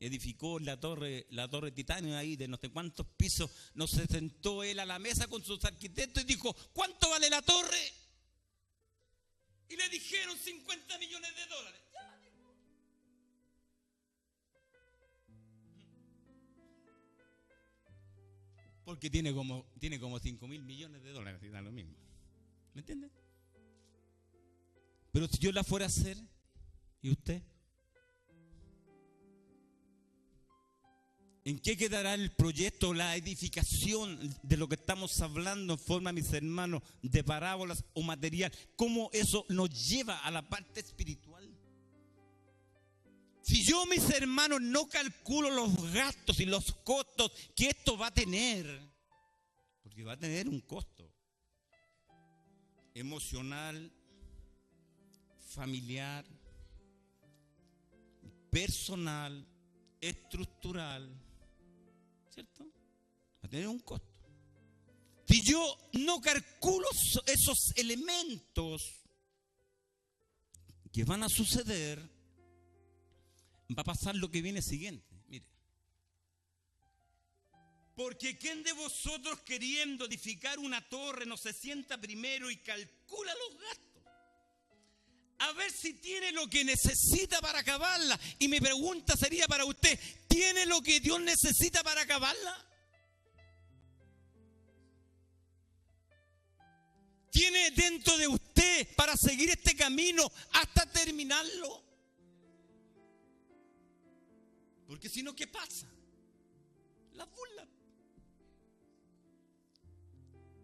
edificó la torre Titanio ahí de no sé cuántos pisos, no se sentó él a la mesa con sus arquitectos y dijo, ¿cuánto vale la torre? Y le dijeron $50 millones. Porque tiene como $5.000 millones, y da lo mismo. ¿Me entiende? Pero si yo la fuera a hacer, ¿y usted? ¿En qué quedará el proyecto, la edificación de lo que estamos hablando en forma, mis hermanos, de parábolas o material? ¿Cómo eso nos lleva a la parte espiritual? Si yo, mis hermanos, no calculo los gastos y los costos que esto va a tener, porque va a tener un costo emocional, familiar, personal, estructural, ¿cierto? Va a tener un costo. Si yo no calculo esos elementos que van a suceder, va a pasar lo que viene siguiente. Mire. Porque ¿quién de vosotros, queriendo edificar una torre, no se sienta primero y calcula los gastos? A ver si tiene lo que necesita para acabarla. Y mi pregunta sería para usted, ¿tiene lo que Dios necesita para acabarla? ¿Tiene dentro de usted para seguir este camino hasta terminarlo? Porque si no, ¿qué pasa? Las burlas.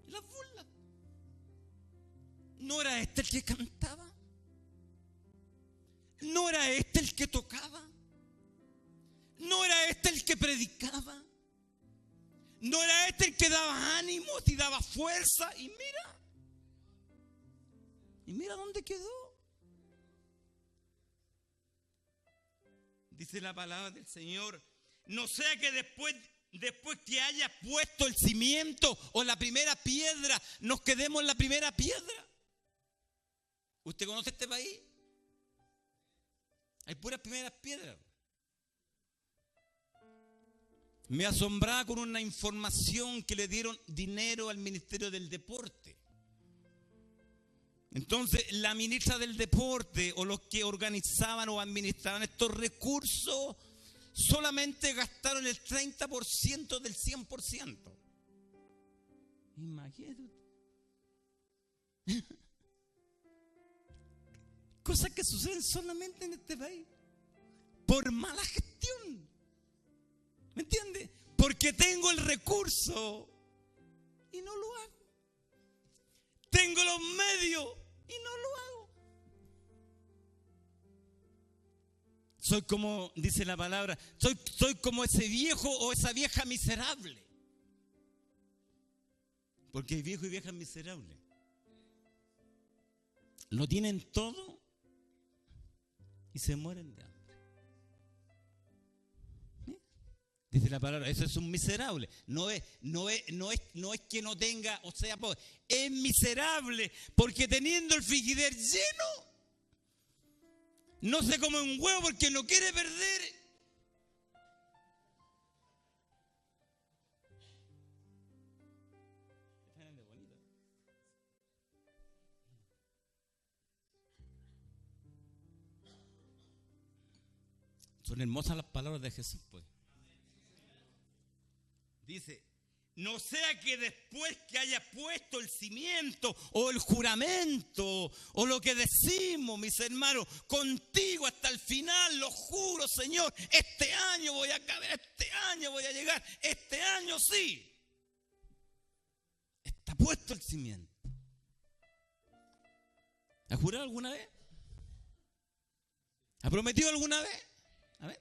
Las burlas. ¿No era este el que cantaba? ¿No era este el que tocaba? ¿No era este el que predicaba? ¿No era este el que daba ánimos y daba fuerza? Y mira dónde quedó. Dice la palabra del Señor, no sea que después que haya puesto el cimiento o la primera piedra, nos quedemos en la primera piedra. ¿Usted conoce este país? Hay puras primeras piedras. Me asombraba con una información que le dieron dinero al Ministerio del Deporte. Entonces, la ministra del Deporte o los que organizaban o administraban estos recursos solamente gastaron el 30% del 100%. Imagínate. Cosas que suceden solamente en este país por mala gestión. ¿Me entiende? Porque tengo el recurso y no lo hago. Tengo los medios y no lo hago. Soy como, dice la palabra, soy como ese viejo o esa vieja miserable. Porque hay viejos y viejas miserables. Lo tienen todo y se mueren de hambre. Dice la palabra, eso es un miserable. No es que no tenga, o sea, pobre. Es miserable porque teniendo el frigider lleno, no se come un huevo porque no quiere perder. Son hermosas las palabras de Jesús, pues. Dice, no sea que después que haya puesto el cimiento o el juramento o lo que decimos, mis hermanos, contigo hasta el final, lo juro, Señor, este año voy a acabar, este año voy a llegar, este año sí. Está puesto el cimiento. ¿Ha jurado alguna vez? ¿Ha prometido alguna vez? A ver.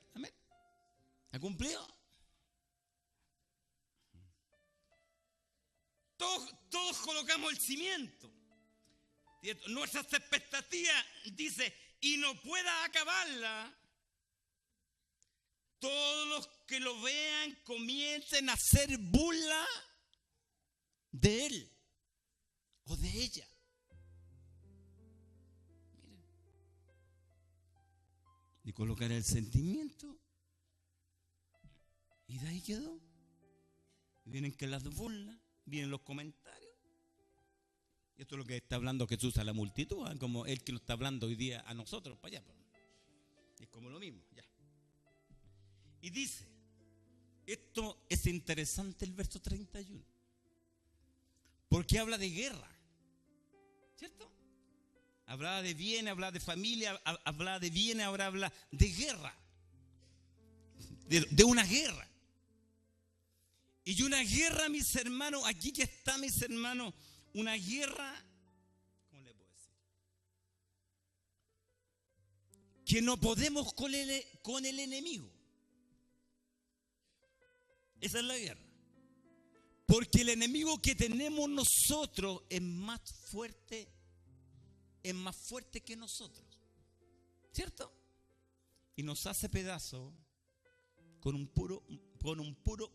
¿Ha cumplido? Todos colocamos el cimiento. Nuestras expectativas, dice, y no pueda acabarla. Todos los que lo vean comiencen a hacer burla de él o de ella. Miren. Y colocar el sentimiento. Y de ahí quedó. Y vienen que las burlas. Vienen los comentarios. Y esto es lo que está hablando Jesús a la multitud, ¿eh? Como él que nos está hablando hoy día a nosotros, para allá. Es como lo mismo, ya. Y dice, esto es interesante el verso 31. Porque habla de guerra, ¿cierto? Hablaba de bienes, hablaba de familia, hablaba de bienes, ahora habla de guerra. De una guerra. Y una guerra, mis hermanos, aquí que está, mis hermanos, una guerra, ¿cómo le puedo decir? Que no podemos con el enemigo. Esa es la guerra. Porque el enemigo que tenemos nosotros es más fuerte que nosotros. ¿Cierto? Y nos hace pedazos con un puro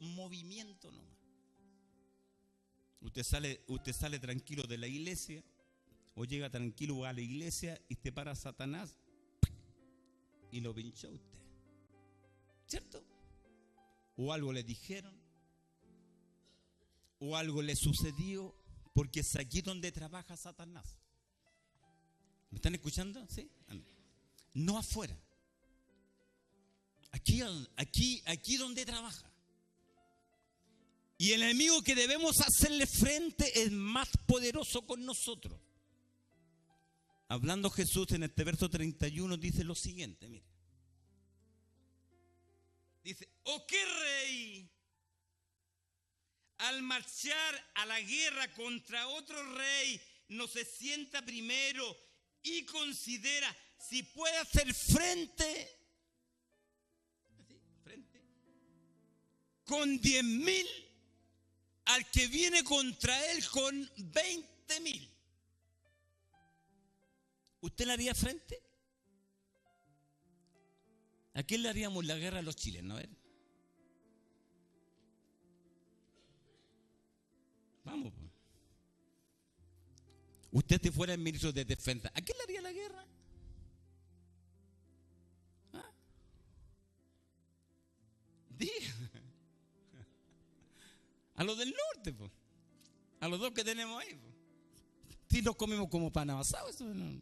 movimiento nomás. Usted sale tranquilo de la iglesia o llega tranquilo a la iglesia y te para Satanás y lo pinchó usted. ¿Cierto? O algo le dijeron o algo le sucedió, porque es aquí donde trabaja Satanás. ¿Me están escuchando? ¿Sí? No afuera. Aquí donde trabaja. Y el enemigo que debemos hacerle frente es más poderoso con nosotros. Hablando Jesús en este verso 31 dice lo siguiente, mire. Dice, ¿o qué rey al marchar a la guerra contra otro rey no se sienta primero y considera si puede hacer frente con 10,000 al que viene contra él con 20,000? ¿Usted le haría frente? ¿A quién le haríamos la guerra a los chilenos? A ver. Vamos. Usted si fuera el ministro de Defensa, ¿a quién le haría la guerra? ¿Ah? Diga. A los del norte, pues. A los dos que tenemos ahí, pues. Si nos comemos como pan amasado, eso no.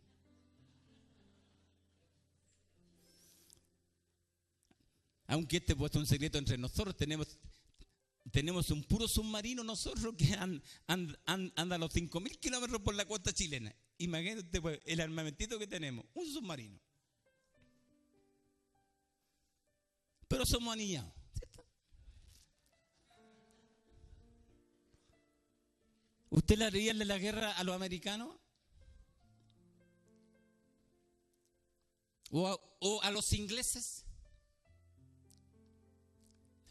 Aunque este puesto un secreto entre nosotros, tenemos un puro submarino nosotros que anda a los 5,000 kilómetros por la costa chilena. Imagínate pues, el armamentito que tenemos, un submarino. Pero somos anillados, ¿cierto? ¿Usted le haría la guerra a los americanos? ¿O a los ingleses?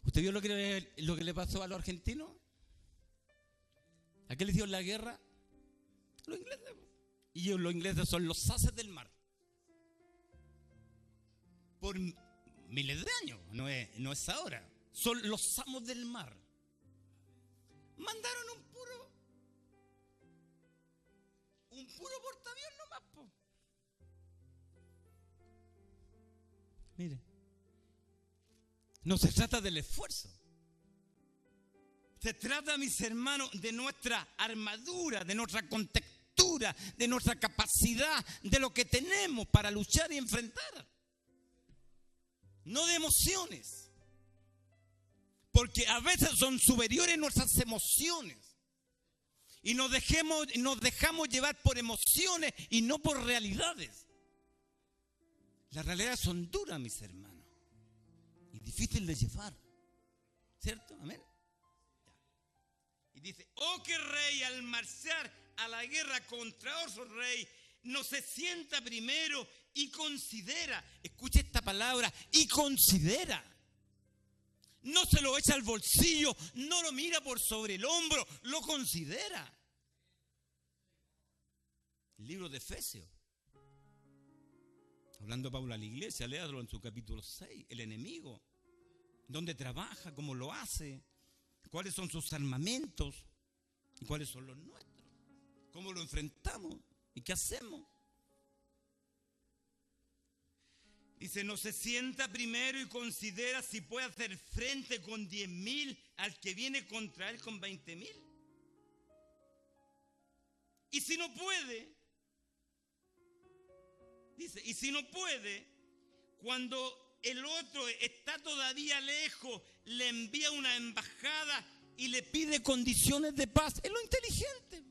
¿Usted vio lo que le pasó a los argentinos? ¿A qué les dio la guerra? Los ingleses. Y los ingleses son los haces del mar. Por miles de años, no es ahora. son los amos del mar. Mandaron un puro portaavión nomás, po. Mire, no se trata del esfuerzo. Se trata, mis hermanos, de nuestra armadura, de nuestra contextura, de nuestra capacidad, de lo que tenemos para luchar y enfrentar. No de emociones. Porque a veces son superiores nuestras emociones. Y nos dejamos llevar por emociones y no por realidades. Las realidades son duras, mis hermanos. Y difíciles de llevar. ¿Cierto? Amén. Y dice, oh, que rey al marchar a la guerra contra otro rey, no se sienta primero y considera. Escucha esta palabra, y considera. No se lo echa al bolsillo, no lo mira por sobre el hombro, lo considera. El libro de Efesios. Hablando Pablo a la iglesia, léalo en su capítulo 6. El enemigo, dónde trabaja, cómo lo hace, cuáles son sus armamentos y cuáles son los nuestros, cómo lo enfrentamos y qué hacemos. Dice, no se sienta primero y considera si puede hacer frente con 10,000 al que viene contra él con 20,000. Y si no puede, dice, y si no puede, cuando el otro está todavía lejos, le envía una embajada y le pide condiciones de paz. Es lo inteligente.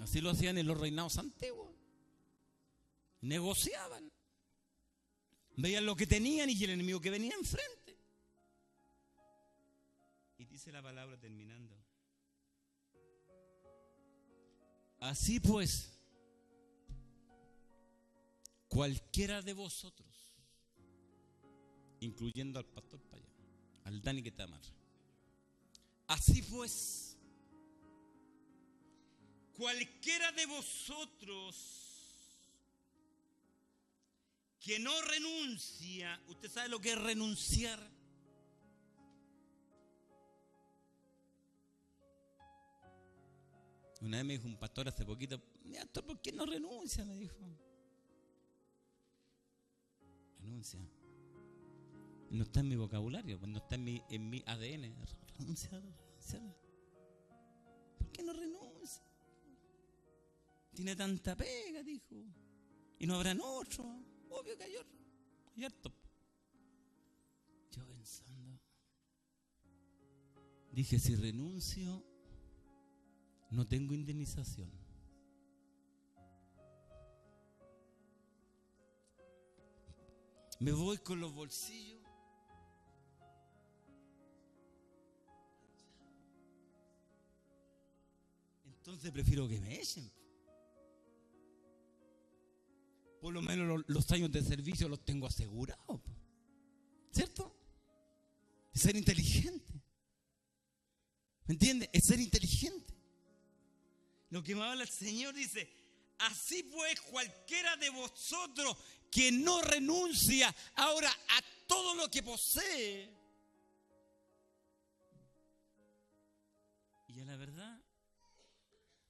Así lo hacían en los reinados antiguos. Negociaban. Veían lo que tenían y el enemigo que venía enfrente. Y dice la palabra terminando. Así pues, cualquiera de vosotros, incluyendo al pastor para allá, al Dani que te ama. Así pues, cualquiera de vosotros que no renuncia. ¿Usted sabe lo que es renunciar? Una vez me dijo un pastor hace poquito, mira, ¿por qué no renuncia? Me dijo. Renuncia. No está en mi vocabulario, no está en mi ADN. Renunciar. ¿Por qué no renuncia? Tiene tanta pega, dijo. Y no habrán otros. Obvio que hay otro. Hay harto. Yo pensando, dije, si renuncio, no tengo indemnización. Me voy con los bolsillos. Entonces prefiero que me echen. Por lo menos los años de servicio los tengo asegurados. ¿Cierto? Es ser inteligente. ¿Me entiende? Es ser inteligente. Lo que me habla el Señor dice, así pues cualquiera de vosotros que no renuncia ahora a todo lo que posee. Y a la verdad,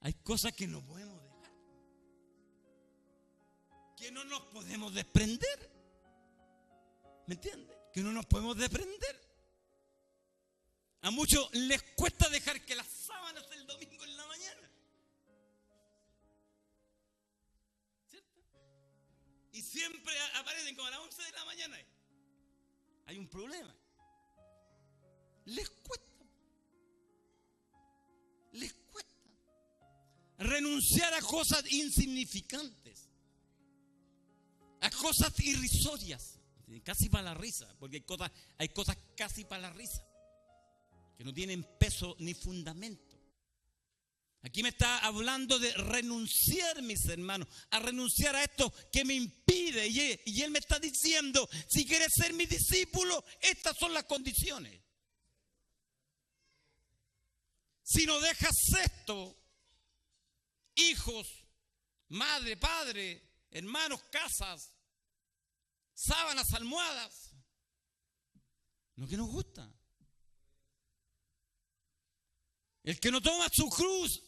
hay cosas que no podemos dejar. Que no nos podemos desprender. ¿Me entiende? Que no nos podemos desprender. A muchos les cuesta dejar que las sábanas el domingo en la mañana. ¿Cierto? Y siempre aparecen como a las 11 de la mañana. Hay un problema. Les cuesta. Les cuesta. Renunciar a cosas insignificantes. A cosas irrisorias, casi para la risa, porque hay cosas casi para la risa, que no tienen peso ni fundamento. Aquí me está hablando de renunciar, mis hermanos, a renunciar a esto que me impide. Y él me está diciendo, si quieres ser mi discípulo, estas son las condiciones. Si no dejas esto, hijos, madre, padre, hermanos, casas, sábanas, almohadas, lo que nos gusta. El que no toma su cruz,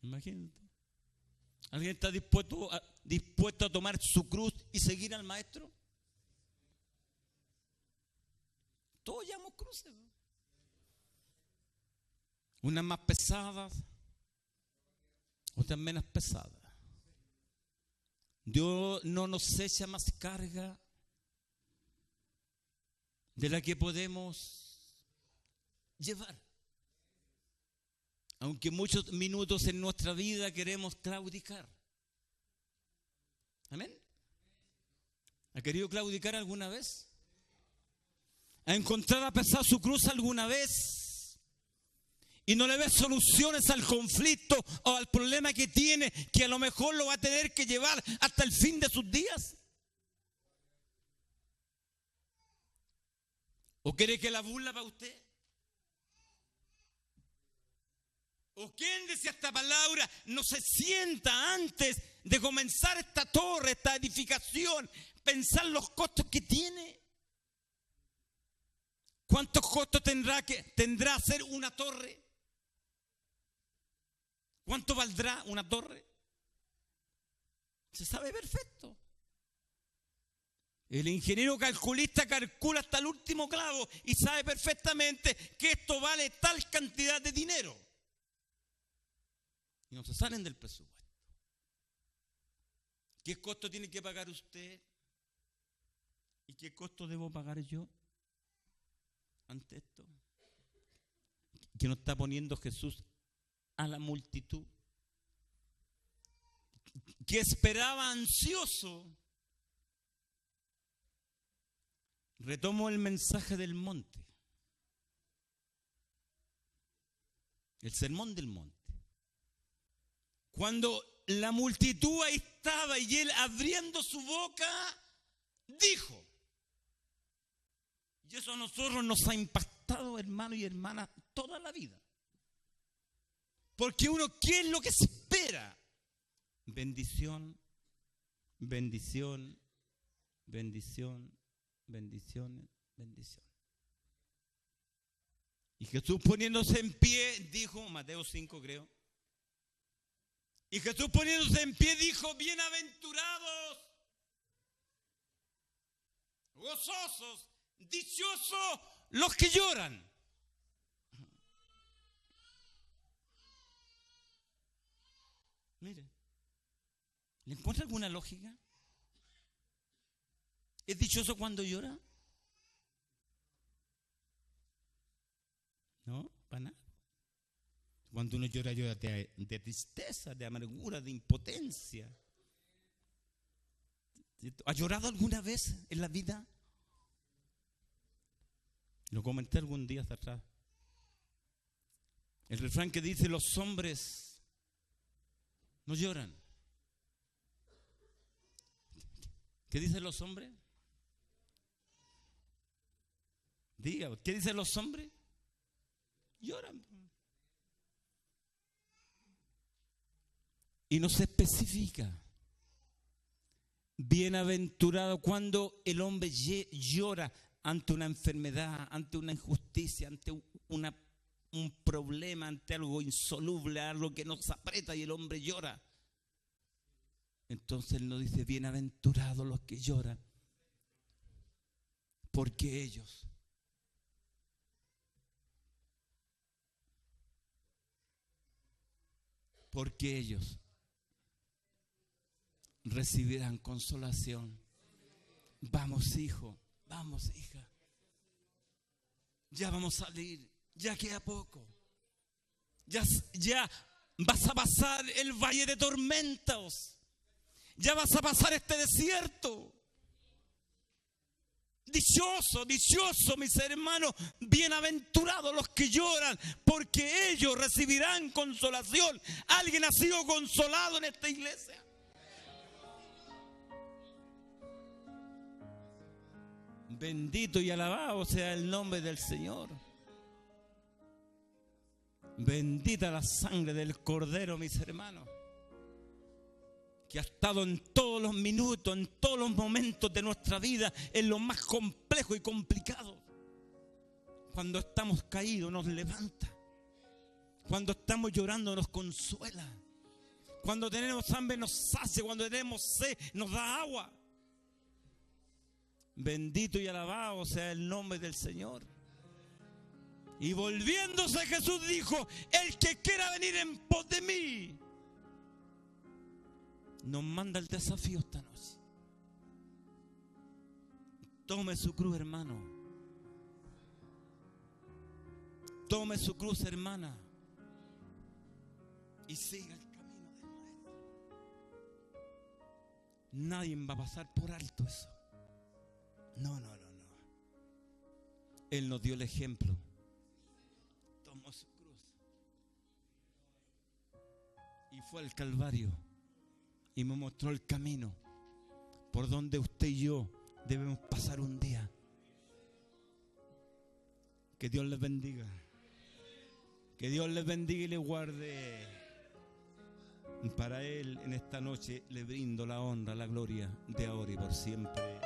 imagínate, ¿alguien está dispuesto a tomar su cruz y seguir al maestro? Todos llevamos cruces, ¿no? Unas más pesadas, otras menos pesadas. Dios no nos echa más carga de la que podemos llevar. Aunque muchos minutos en nuestra vida queremos claudicar. ¿Amén? ¿Ha querido claudicar alguna vez? ¿Ha encontrado a pesar su cruz alguna vez? Y no le ves soluciones al conflicto o al problema que tiene, que a lo mejor lo va a tener que llevar hasta el fin de sus días. ¿O quiere que la burla para usted? ¿O quién decía esta palabra? No se sienta antes de comenzar esta torre, esta edificación, pensar los costos que tiene. ¿Cuántos costos tendrá hacer una torre? ¿Cuánto valdrá una torre? Se sabe perfecto. El ingeniero calculista calcula hasta el último clavo y sabe perfectamente que esto vale tal cantidad de dinero. Y no se salen del presupuesto. ¿Qué costo tiene que pagar usted? ¿Y qué costo debo pagar yo ante esto? Que nos está poniendo Jesús a la multitud que esperaba ansioso. Retomo el mensaje del monte, el sermón del monte. Cuando la multitud ahí estaba y él abriendo su boca dijo, y eso a nosotros nos ha impactado, hermanos y hermanas, toda la vida. Porque uno, ¿qué es lo que espera? Bendición, bendición, bendición, bendiciones, bendición. Y Jesús poniéndose en pie dijo, Mateo 5 creo, y Jesús poniéndose en pie dijo, bienaventurados, gozosos, dichosos los que lloran. Mire, ¿le encuentra alguna lógica? ¿Es dichoso cuando llora? No, para nada. Cuando uno llora, llora de tristeza, de amargura, de impotencia. ¿Ha llorado alguna vez en la vida? Lo comenté algún día hasta atrás. El refrán que dice, los hombres no lloran. ¿Qué dicen los hombres? Diga, ¿qué dicen los hombres? Lloran. Y no se especifica. Bienaventurado cuando el hombre llora ante una enfermedad, ante una injusticia, ante un problema, ante algo insoluble, algo que nos aprieta y el hombre llora. Entonces él nos dice, bienaventurados los que lloran, porque ellos recibirán consolación. Vamos, hijo, vamos, hija. Ya vamos a salir, ya queda poco. Ya vas a pasar el valle de tormentos. Ya vas a pasar este desierto. Dichoso, dichoso, mis hermanos, bienaventurados los que lloran, porque ellos recibirán consolación. ¿Alguien ha sido consolado en esta iglesia? Bendito y alabado sea el nombre del Señor. Bendita la sangre del Cordero, mis hermanos. que ha estado en todos los minutos, en todos los momentos de nuestra vida, en lo más complejo y complicado. Cuando estamos caídos nos levanta. Cuando estamos llorando nos consuela. Cuando tenemos hambre nos sacia. Cuando tenemos sed nos da agua. Bendito y alabado sea el nombre del Señor. Y volviéndose Jesús dijo: el que quiera venir en pos de mí. Nos manda el desafío esta noche. Tome su cruz, hermano. Tome su cruz, hermana. Y siga el camino del Maestro. Nadie va a pasar por alto eso. No. Él nos dio el ejemplo. Tomó su cruz y fue al Calvario y me mostró el camino por donde usted y yo debemos pasar un día. Que Dios les bendiga. Que Dios les bendiga y les guarde. Para Él en esta noche le brindo la honra, la gloria de ahora y por siempre.